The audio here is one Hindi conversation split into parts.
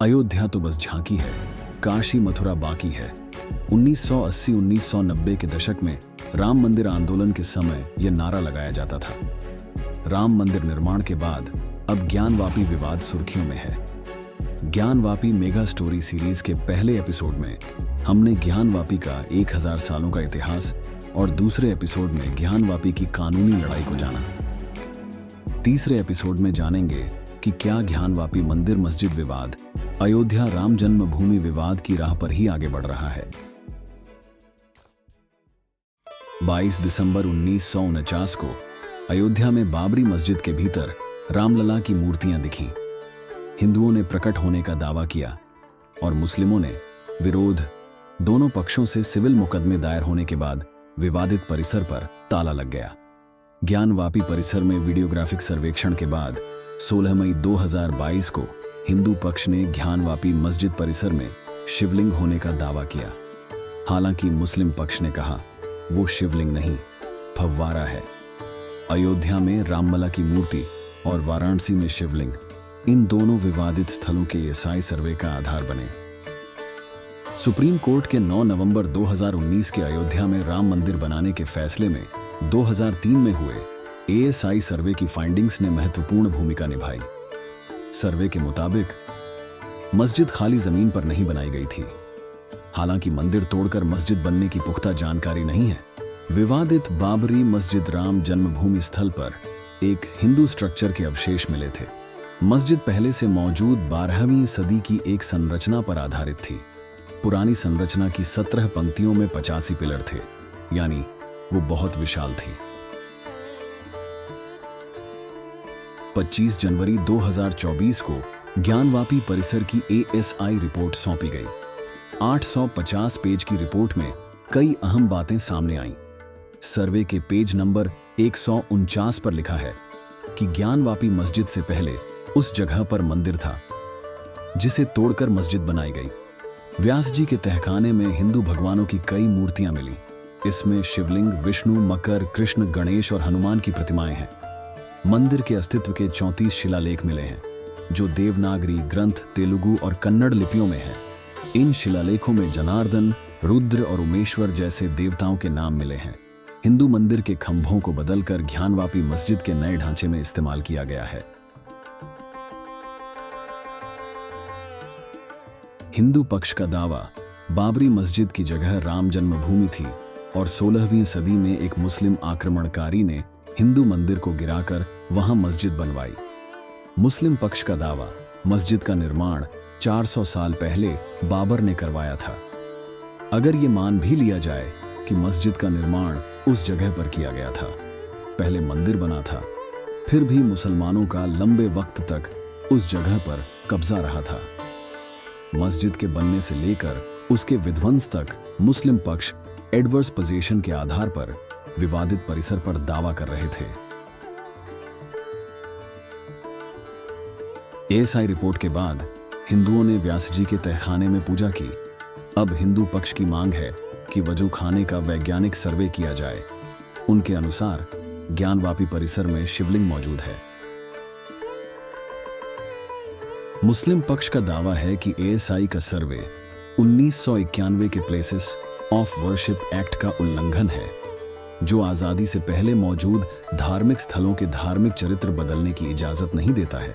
अयोध्या तो बस झांकी है, काशी मथुरा बाकी है। 1980-1990 के दशक में राम मंदिर आंदोलन के समय यह नारा लगाया जाता था। राम मंदिर निर्माण के बाद अब ज्ञानवापी विवाद सुर्खियों में है। ज्ञानवापी मेगा स्टोरी सीरीज के पहले एपिसोड में हमने ज्ञानवापी का 1000 सालों का इतिहास और दूसरे एपिसोड में ज्ञानवापी की कानूनी लड़ाई को जाना। तीसरे एपिसोड में जानेंगे कि क्या ज्ञानवापी मंदिर मस्जिद विवाद अयोध्या राम जन्मभूमि विवाद की राह पर ही आगे बढ़ रहा है। 22 दिसंबर 1949 को अयोध्या में बाबरी मस्जिद के भीतर रामलला की मूर्तियां दिखीं। हिंदुओं ने प्रकट होने का दावा किया और मुस्लिमों ने विरोध। दोनों पक्षों से सिविल मुकदमे दायर होने के बाद विवादित परिसर पर ताला लग गया। ज्ञानवापी परिसर में वीडियोग्राफिक सर्वेक्षण के बाद 16 मई 2022 को हिंदू पक्ष ने ज्ञानवापी मस्जिद परिसर में शिवलिंग होने का दावा किया। हालांकि मुस्लिम पक्ष ने कहा वो शिवलिंग नहीं, फव्वारा है। अयोध्या में रामलला की मूर्ति और वाराणसी में शिवलिंग, इन दोनों विवादित स्थलों के एएसआई सर्वे का आधार बने। सुप्रीम कोर्ट के 9 नवंबर 2019 के अयोध्या में राम मंदिर बनाने के फैसले में 2003 में हुए एएसआई सर्वे की फाइंडिंग्स ने महत्वपूर्ण भूमिका निभाई। सर्वे के मुताबिक मस्जिद खाली जमीन पर नहीं बनाई गई थी। हालांकि मंदिर तोड़कर मस्जिद बनने की पुख्ता जानकारी नहीं है। विवादित बाबरी मस्जिद राम जन्मभूमि स्थल पर एक हिंदू स्ट्रक्चर के अवशेष मिले थे। मस्जिद पहले से मौजूद 12वीं सदी की एक संरचना पर आधारित थी। पुरानी संरचना की 17 पंक्तियों में 85 पिलर थे, यानी वो बहुत विशाल थी। 25 जनवरी 2024 को ज्ञानवापी परिसर की एएसआई रिपोर्ट सौंपी गई। 850 पेज की रिपोर्ट में कई अहम बातें सामने आईं। सर्वे के पेज नंबर 149 पर लिखा है कि ज्ञानवापी मस्जिद से पहले उस जगह पर मंदिर था जिसे तोड़कर मस्जिद बनाई गई। व्यास जी के तहखाने में हिंदू भगवानों की कई मूर्तियां मिली। इसमें शिवलिंग, विष्णु, मकर, कृष्ण, गणेश और हनुमान की प्रतिमाएं हैं। मंदिर के अस्तित्व के 34 शिलालेख मिले हैं जो देवनागरी, ग्रंथ, तेलुगु और कन्नड़ लिपियों में हैं। इन शिलालेखों में जनार्दन, रुद्र और उमेश्वर जैसे देवताओं के नाम मिले हैं। हिंदू मंदिर के खंभों को बदलकर ज्ञानवापी मस्जिद के नए ढांचे में इस्तेमाल किया गया है। हिंदू पक्ष का दावा, बाबरी मस्जिद की जगह राम जन्मभूमि थी और 16वीं सदी में एक मुस्लिम आक्रमणकारी ने हिंदू मंदिर को गिराकर वहां मस्जिद बनवाई। मुस्लिम पक्ष का दावा, मस्जिद का निर्माण 400 साल पहले बाबर ने करवाया था। अगर ये मान भी लिया जाए कि मस्जिद का निर्माण उस जगह पर किया गया था, पहले मंदिर बना था, फिर भी मुसलमानों का लंबे वक्त तक उस जगह पर कब्जा रहा था। मस्जिद के बनने से लेकर उसके विध्वंस तक मुस्लिम पक्ष एडवर्स पोजीशन के आधार पर विवादित परिसर पर दावा कर रहे थे। एएसआई रिपोर्ट के बाद हिंदुओं ने व्यास जी के तहखाने में पूजा की। अब हिंदू पक्ष की मांग है कि वजू खाने का वैज्ञानिक सर्वे किया जाए। उनके अनुसार ज्ञानवापी परिसर में शिवलिंग मौजूद है। मुस्लिम पक्ष का दावा है कि एएसआई का सर्वे 1991 के प्लेसेस ऑफ वर्शिप एक्ट का उल्लंघन है, जो आजादी से पहले मौजूद धार्मिक स्थलों के धार्मिक चरित्र बदलने की इजाजत नहीं देता है।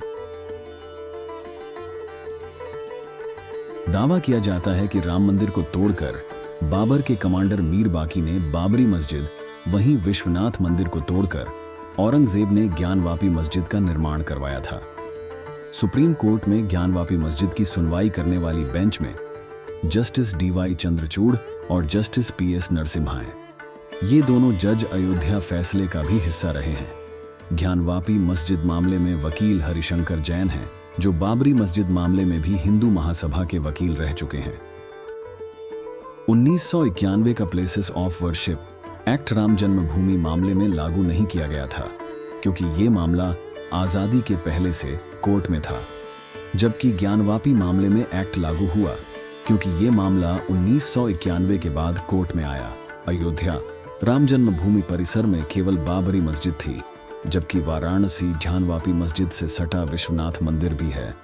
दावा किया जाता है कि राम मंदिर को तोड़कर बाबर के कमांडर मीर बाकी ने बाबरी मस्जिद, वहीं विश्वनाथ मंदिर को तोड़कर औरंगजेब ने ज्ञानवापी मस्जिद का निर्माण करवाया था। सुप्रीम कोर्ट में ज्ञानवापी मस्जिद की सुनवाई करने वाली बेंच में जस्टिस डीवाई चंद्रचूड़ और जस्टिस पीएस नरसिम्हा हैं। ये दोनों जज अयोध्या फैसले का भी हिस्सा रहे हैं। ज्ञानवापी मस्जिद मामले में वकील हरिशंकर जैन हैं, जो बाबरी मस्जिद मामले में भी हिंदू महासभा के वकील रह चुके हैं। 1991 का places of worship act Ram जन्मभूमि मामले में लागू नहीं किया गया था, क्योंकि ये मामला आजादी के पहले से कोर्ट में था, जबकि ज्ञानवापी मामले में एक्ट लागू हुआ क्योंकि ये मामला 1991 के बाद कोर्ट में आया। अयोध्या राम जन्मभूमि परिसर में केवल बाबरी मस्जिद थी, जबकि वाराणसी ज्ञानवापी मस्जिद से सटा विश्वनाथ मंदिर भी है।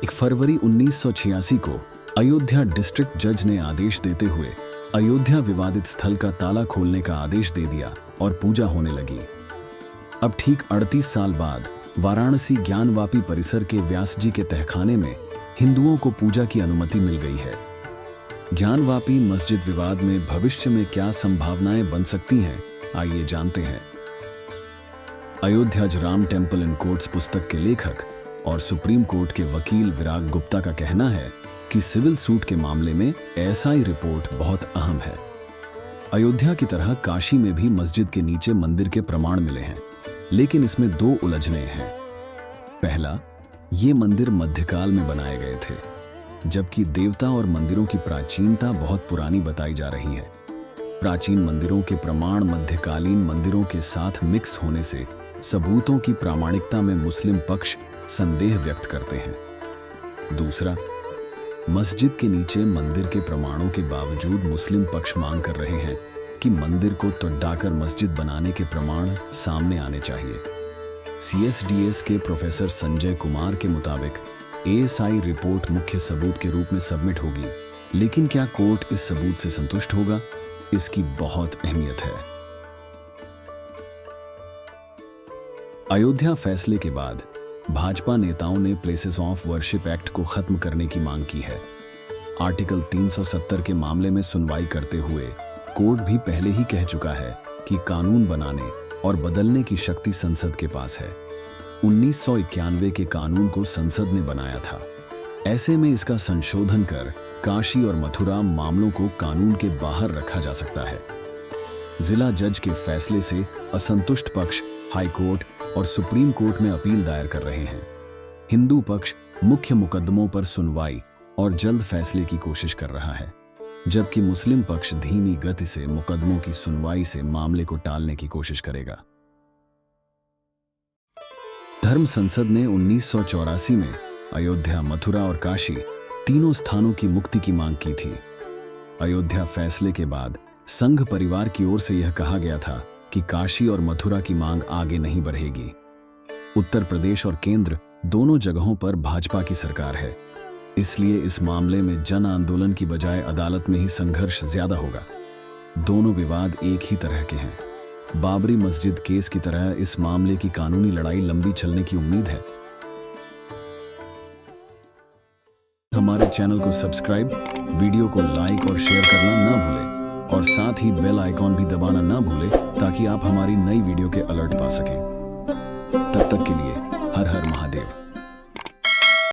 1 फरवरी 1986 को अयोध्या डिस्ट्रिक्ट जज ने आदेश देते हुए अयोध्या विवादित स्थल का ताला खोलने का आदेश दे दिया और पूजा होने लगी। अब ठीक 38 साल बाद वाराणसी ज्ञानवापी परिसर के व्यास जी के तहखाने में हिंदुओं को पूजा की अनुमति मिल गई है। ज्ञानवापी मस्जिद विवाद में भविष्य में क्या संभावनाएं बन सकती हैं, आइए जानते हैं। Ayodhya Ram temple in courts पुस्तक के लेखक और सुप्रीम कोर्ट के वकील विराग गुप्ता का कहना है कि सिविल सूट के मामले में एएसआई रिपोर्ट बहुत अहम है। अयोध्या की तरह काशी में भी मस्जिद के नीचे मंदिर के प्रमाण मिले हैं, लेकिन इसमें 2 उलझने हैं। पहला, ये मंदिर मध्यकाल में बनाए गए थे, जबकि देवता और मंदिरों की प्राचीनता बहुत पुरानी बताई जा रही है। प्राचीन मंदिरों के प्रमाण मध्यकालीन मंदिरों के साथ मिक्स होने से सबूतों की प्रामाणिकता में मुस्लिम पक्ष संदेह व्यक्त करते हैं। दूसरा, मस्जिद के नीचे मंदिर के प्रमाणों के बावजूद मुस्लिम पक्ष मांग कर रहे हैं कि मंदिर को तोड़कर मस्जिद बनाने के प्रमाण सामने आने चाहिए। सीएसडीएस के प्रोफेसर संजय कुमार के मुताबिक एएसआई रिपोर्ट मुख्य सबूत के रूप में सबमिट होगी, लेकिन क्या कोर्ट इस सबूत से संतुष्ट होगा, इसकी बहुत अहमियत है। अयोध्या फैसले के बाद भाजपा नेताओं ने प्लेसेस ऑफ वर्शिप एक्ट को खत्म करने की मांग की है। आर्टिकल 370 के मामले में सुनवाई करते हुए कोर्ट भी पहले ही कह चुका है कि कानून बनाने और बदलने की शक्ति संसद के पास है। 1991 के कानून को संसद ने बनाया था। ऐसे में इसका संशोधन कर काशी और मथुरा मामलों को कानून के बाहर रखा जा सकता है। जिला जज के फैसले से असंतुष्ट पक्ष हाई कोर्ट और सुप्रीम कोर्ट में अपील दायर कर रहे हैं। हिंदू पक्ष मुख्य मुकदमों पर सुनवाई और जल्द फैसले की कोशिश कर रहा है, जबकि मुस्लिम पक्ष धीमी गति से मुकदमों की सुनवाई से मामले को टालने की कोशिश करेगा। धर्म संसद ने 1984 में अयोध्या, मथुरा और काशी तीनों स्थानों की मुक्ति की मांग की थी। अयोध्या फैसले के बाद संघ परिवार की ओर से यह कहा गया था कि काशी और मथुरा की मांग आगे नहीं बढ़ेगी। उत्तर प्रदेश और केंद्र दोनों जगहों पर भाजपा की सरकार है, इसलिए इस मामले में जन आंदोलन की बजाय अदालत में ही संघर्ष ज्यादा होगा। दोनों विवाद एक ही तरह के हैं। बाबरी मस्जिद केस की तरह इस मामले की कानूनी लड़ाई लंबी चलने की उम्मीद है। हमारे चैनल को सब्सक्राइब, वीडियो को लाइक और शेयर करना ना भूलें और साथ ही बेल आइकॉन भी दबाना ना भूलें ताकि आप हमारी नई वीडियो के अलर्ट पा सकें। तब तक के लिए हर हर महादेव।